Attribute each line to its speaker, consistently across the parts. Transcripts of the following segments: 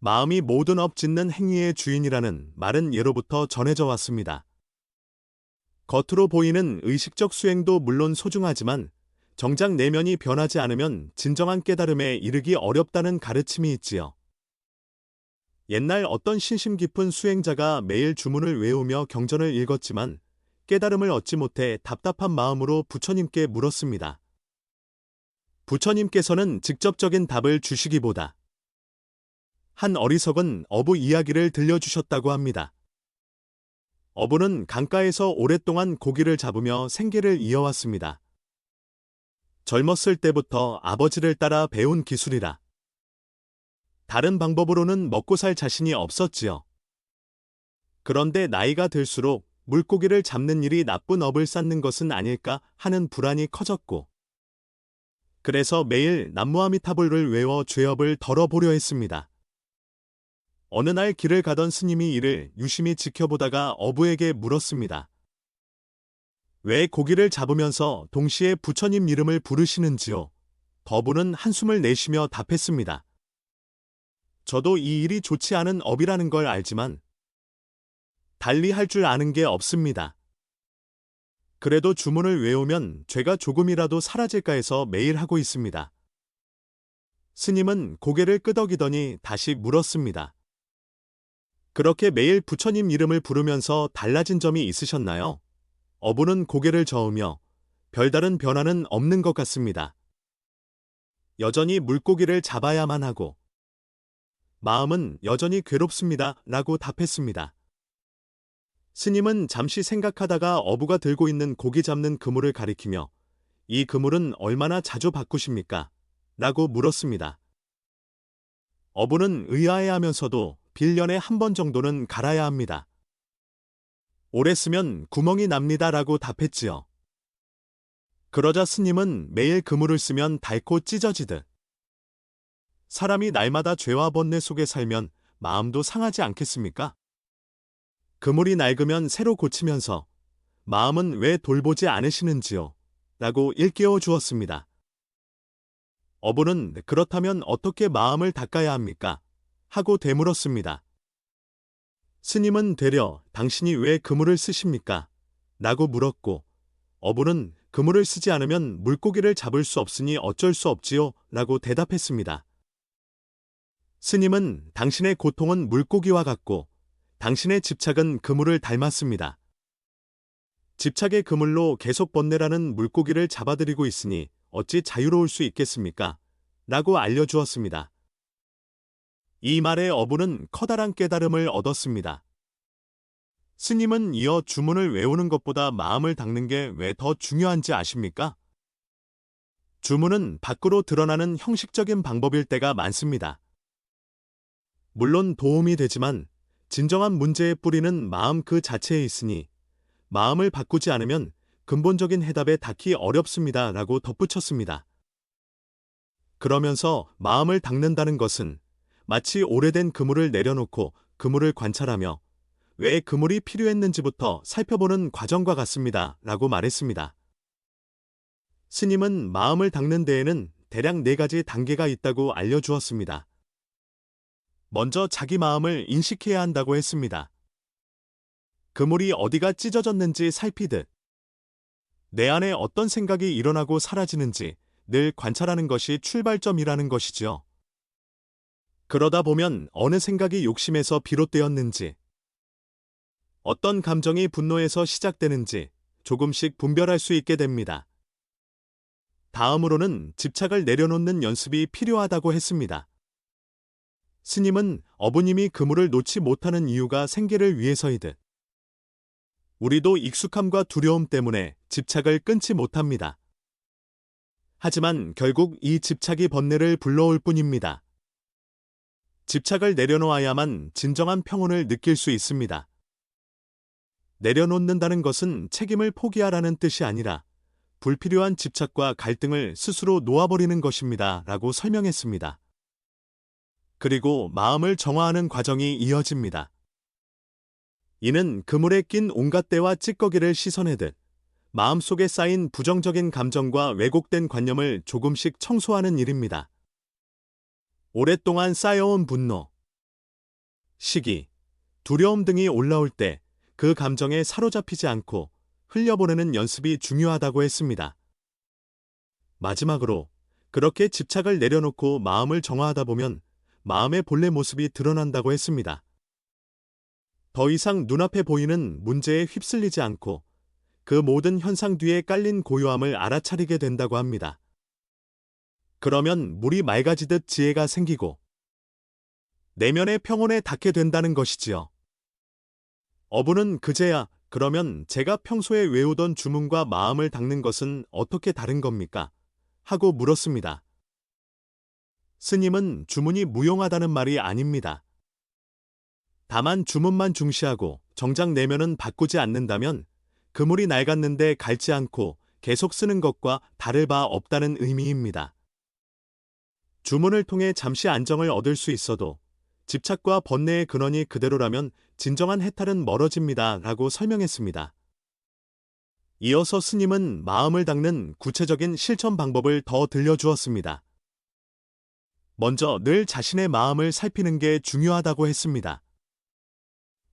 Speaker 1: 마음이 모든 업 짓는 행위의 주인이라는 말은 예로부터 전해져 왔습니다. 겉으로 보이는 의식적 수행도 물론 소중하지만 정작 내면이 변하지 않으면 진정한 깨달음에 이르기 어렵다는 가르침이 있지요. 옛날 어떤 신심 깊은 수행자가 매일 주문을 외우며 경전을 읽었지만 깨달음을 얻지 못해 답답한 마음으로 부처님께 물었습니다. 부처님께서는 직접적인 답을 주시기보다 한 어리석은 어부 이야기를 들려주셨다고 합니다. 어부는 강가에서 오랫동안 고기를 잡으며 생계를 이어왔습니다. 젊었을 때부터 아버지를 따라 배운 기술이라 다른 방법으로는 먹고 살 자신이 없었지요. 그런데 나이가 들수록 물고기를 잡는 일이 나쁜 업을 쌓는 것은 아닐까 하는 불안이 커졌고, 그래서 매일 남무아미타불을 외워 죄업을 덜어보려 했습니다. 어느 날 길을 가던 스님이 이를 유심히 지켜보다가 어부에게 물었습니다. 왜 고기를 잡으면서 동시에 부처님 이름을 부르시는지요? 어부는 한숨을 내쉬며 답했습니다. 저도 이 일이 좋지 않은 업이라는 걸 알지만 달리 할 줄 아는 게 없습니다. 그래도 주문을 외우면 죄가 조금이라도 사라질까 해서 매일 하고 있습니다. 스님은 고개를 끄덕이더니 다시 물었습니다. 그렇게 매일 부처님 이름을 부르면서 달라진 점이 있으셨나요? 어부는 고개를 저으며 별다른 변화는 없는 것 같습니다. 여전히 물고기를 잡아야만 하고 마음은 여전히 괴롭습니다. 라고 답했습니다. 스님은 잠시 생각하다가 어부가 들고 있는 고기 잡는 그물을 가리키며 이 그물은 얼마나 자주 바꾸십니까? 라고 물었습니다. 어부는 의아해하면서도 빌년에 한 번 정도는 갈아야 합니다. 오래 쓰면 구멍이 납니다. 라고 답했지요. 그러자 스님은 매일 그물을 쓰면 닳고 찢어지듯 사람이 날마다 죄와 번뇌 속에 살면 마음도 상하지 않겠습니까? 그물이 낡으면 새로 고치면서 마음은 왜 돌보지 않으시는지요? 라고 일깨워 주었습니다. 어부는 그렇다면 어떻게 마음을 닦아야 합니까? 하고 되물었습니다. 스님은 되려 당신이 왜 그물을 쓰십니까? 라고 물었고 어부는 그물을 쓰지 않으면 물고기를 잡을 수 없으니 어쩔 수 없지요? 라고 대답했습니다. 스님은 당신의 고통은 물고기와 같고 당신의 집착은 그물을 닮았습니다. 집착의 그물로 계속 번뇌라는 물고기를 잡아들이고 있으니 어찌 자유로울 수 있겠습니까? 라고 알려주었습니다. 이 말에 어부는 커다란 깨달음을 얻었습니다. 스님은 이어 주문을 외우는 것보다 마음을 닦는 게 왜 더 중요한지 아십니까? 주문은 밖으로 드러나는 형식적인 방법일 때가 많습니다. 물론 도움이 되지만 진정한 문제의 뿌리는 마음 그 자체에 있으니 마음을 바꾸지 않으면 근본적인 해답에 닿기 어렵습니다. 라고 덧붙였습니다. 그러면서 마음을 닦는다는 것은 마치 오래된 그물을 내려놓고 그물을 관찰하며 왜 그물이 필요했는지부터 살펴보는 과정과 같습니다. 라고 말했습니다. 스님은 마음을 닦는 데에는 대략 4가지 단계가 있다고 알려주었습니다. 먼저 자기 마음을 인식해야 한다고 했습니다. 그물이 어디가 찢어졌는지 살피듯 내 안에 어떤 생각이 일어나고 사라지는지 늘 관찰하는 것이 출발점이라는 것이죠. 그러다 보면 어느 생각이 욕심에서 비롯되었는지, 어떤 감정이 분노에서 시작되는지 조금씩 분별할 수 있게 됩니다. 다음으로는 집착을 내려놓는 연습이 필요하다고 했습니다. 스님은 어부님이 그물을 놓지 못하는 이유가 생계를 위해서이듯 우리도 익숙함과 두려움 때문에 집착을 끊지 못합니다. 하지만 결국 이 집착이 번뇌를 불러올 뿐입니다. 집착을 내려놓아야만 진정한 평온을 느낄 수 있습니다. 내려놓는다는 것은 책임을 포기하라는 뜻이 아니라 불필요한 집착과 갈등을 스스로 놓아버리는 것입니다. 라고 설명했습니다. 그리고 마음을 정화하는 과정이 이어집니다. 이는 그물에 낀 온갖 때와 찌꺼기를 씻어내듯 마음속에 쌓인 부정적인 감정과 왜곡된 관념을 조금씩 청소하는 일입니다. 오랫동안 쌓여온 분노, 시기, 두려움 등이 올라올 때 그 감정에 사로잡히지 않고 흘려보내는 연습이 중요하다고 했습니다. 마지막으로 그렇게 집착을 내려놓고 마음을 정화하다 보면 마음의 본래 모습이 드러난다고 했습니다. 더 이상 눈앞에 보이는 문제에 휩쓸리지 않고 그 모든 현상 뒤에 깔린 고요함을 알아차리게 된다고 합니다. 그러면 물이 맑아지듯 지혜가 생기고 내면의 평온에 닿게 된다는 것이지요. 어부는 그제야 그러면 제가 평소에 외우던 주문과 마음을 닦는 것은 어떻게 다른 겁니까? 하고 물었습니다. 스님은 주문이 무용하다는 말이 아닙니다. 다만 주문만 중시하고 정작 내면은 바꾸지 않는다면 그물이 낡았는데 갈지 않고 계속 쓰는 것과 다를 바 없다는 의미입니다. 주문을 통해 잠시 안정을 얻을 수 있어도 집착과 번뇌의 근원이 그대로라면 진정한 해탈은 멀어집니다. 라고 설명했습니다. 이어서 스님은 마음을 닦는 구체적인 실천 방법을 더 들려주었습니다. 먼저 늘 자신의 마음을 살피는 게 중요하다고 했습니다.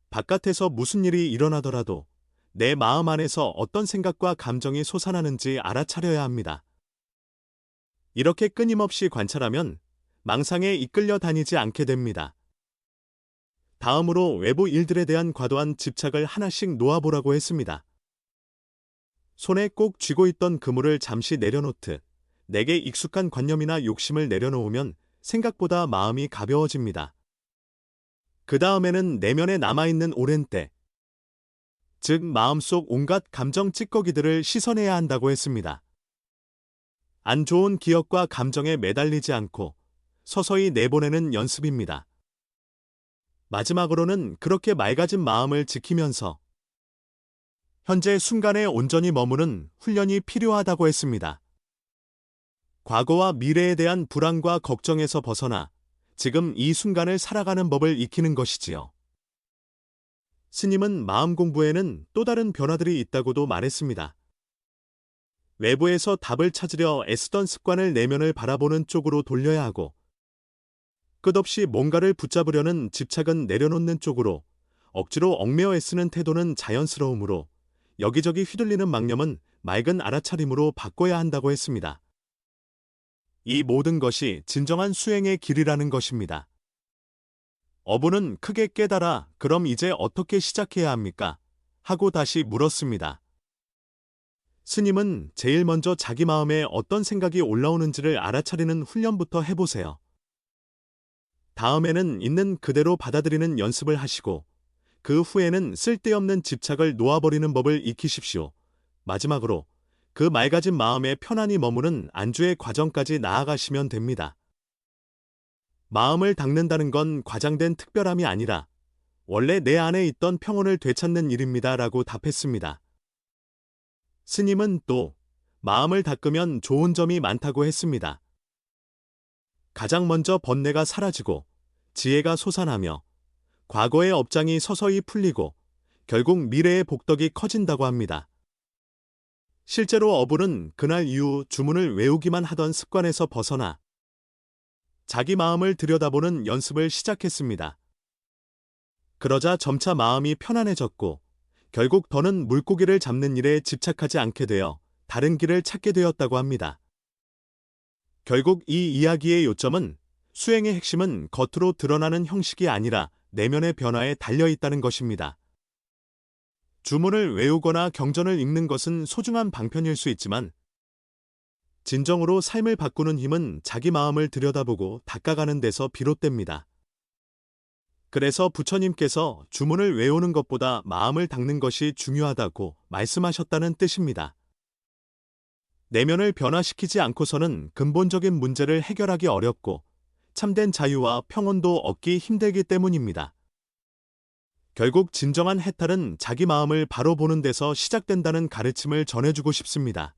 Speaker 1: 바깥에서 무슨 일이 일어나더라도 내 마음 안에서 어떤 생각과 감정이 솟아나는지 알아차려야 합니다. 이렇게 끊임없이 관찰하면 망상에 이끌려 다니지 않게 됩니다. 다음으로 외부 일들에 대한 과도한 집착을 하나씩 놓아보라고 했습니다. 손에 꼭 쥐고 있던 그물을 잠시 내려놓듯 내게 익숙한 관념이나 욕심을 내려놓으면 생각보다 마음이 가벼워집니다. 그 다음에는 내면에 남아있는 오랜 때, 즉 마음속 온갖 감정 찌꺼기들을 씻어내야 한다고 했습니다. 안 좋은 기억과 감정에 매달리지 않고 서서히 내보내는 연습입니다. 마지막으로는 그렇게 맑아진 마음을 지키면서 현재 순간에 온전히 머무는 훈련이 필요하다고 했습니다. 과거와 미래에 대한 불안과 걱정에서 벗어나 지금 이 순간을 살아가는 법을 익히는 것이지요. 스님은 마음 공부에는 또 다른 변화들이 있다고도 말했습니다. 외부에서 답을 찾으려 애쓰던 습관을 내면을 바라보는 쪽으로 돌려야 하고 끝없이 뭔가를 붙잡으려는 집착은 내려놓는 쪽으로 억지로 얽매어 애쓰는 태도는 자연스러우므로 여기저기 휘둘리는 망념은 맑은 알아차림으로 바꿔야 한다고 했습니다. 이 모든 것이 진정한 수행의 길이라는 것입니다. 어부는 크게 깨달아 그럼 이제 어떻게 시작해야 합니까? 하고 다시 물었습니다. 스님은 제일 먼저 자기 마음에 어떤 생각이 올라오는지를 알아차리는 훈련부터 해보세요. 다음에는 있는 그대로 받아들이는 연습을 하시고 그 후에는 쓸데없는 집착을 놓아버리는 법을 익히십시오. 마지막으로 그 맑아진 마음에 편안히 머무는 안주의 과정까지 나아가시면 됩니다. 마음을 닦는다는 건 과장된 특별함이 아니라 원래 내 안에 있던 평온을 되찾는 일입니다. 라고 답했습니다. 스님은 또 마음을 닦으면 좋은 점이 많다고 했습니다. 가장 먼저 번뇌가 사라지고 지혜가 솟아나며 과거의 업장이 서서히 풀리고 결국 미래의 복덕이 커진다고 합니다. 실제로 어부는 그날 이후 주문을 외우기만 하던 습관에서 벗어나 자기 마음을 들여다보는 연습을 시작했습니다. 그러자 점차 마음이 편안해졌고 결국 더는 물고기를 잡는 일에 집착하지 않게 되어 다른 길을 찾게 되었다고 합니다. 결국 이 이야기의 요점은 수행의 핵심은 겉으로 드러나는 형식이 아니라 내면의 변화에 달려 있다는 것입니다. 주문을 외우거나 경전을 읽는 것은 소중한 방편일 수 있지만 진정으로 삶을 바꾸는 힘은 자기 마음을 들여다보고 닦아가는 데서 비롯됩니다. 그래서 부처님께서 주문을 외우는 것보다 마음을 닦는 것이 중요하다고 말씀하셨다는 뜻입니다. 내면을 변화시키지 않고서는 근본적인 문제를 해결하기 어렵고 참된 자유와 평온도 얻기 힘들기 때문입니다. 결국 진정한 해탈은 자기 마음을 바로 보는 데서 시작된다는 가르침을 전해주고 싶습니다.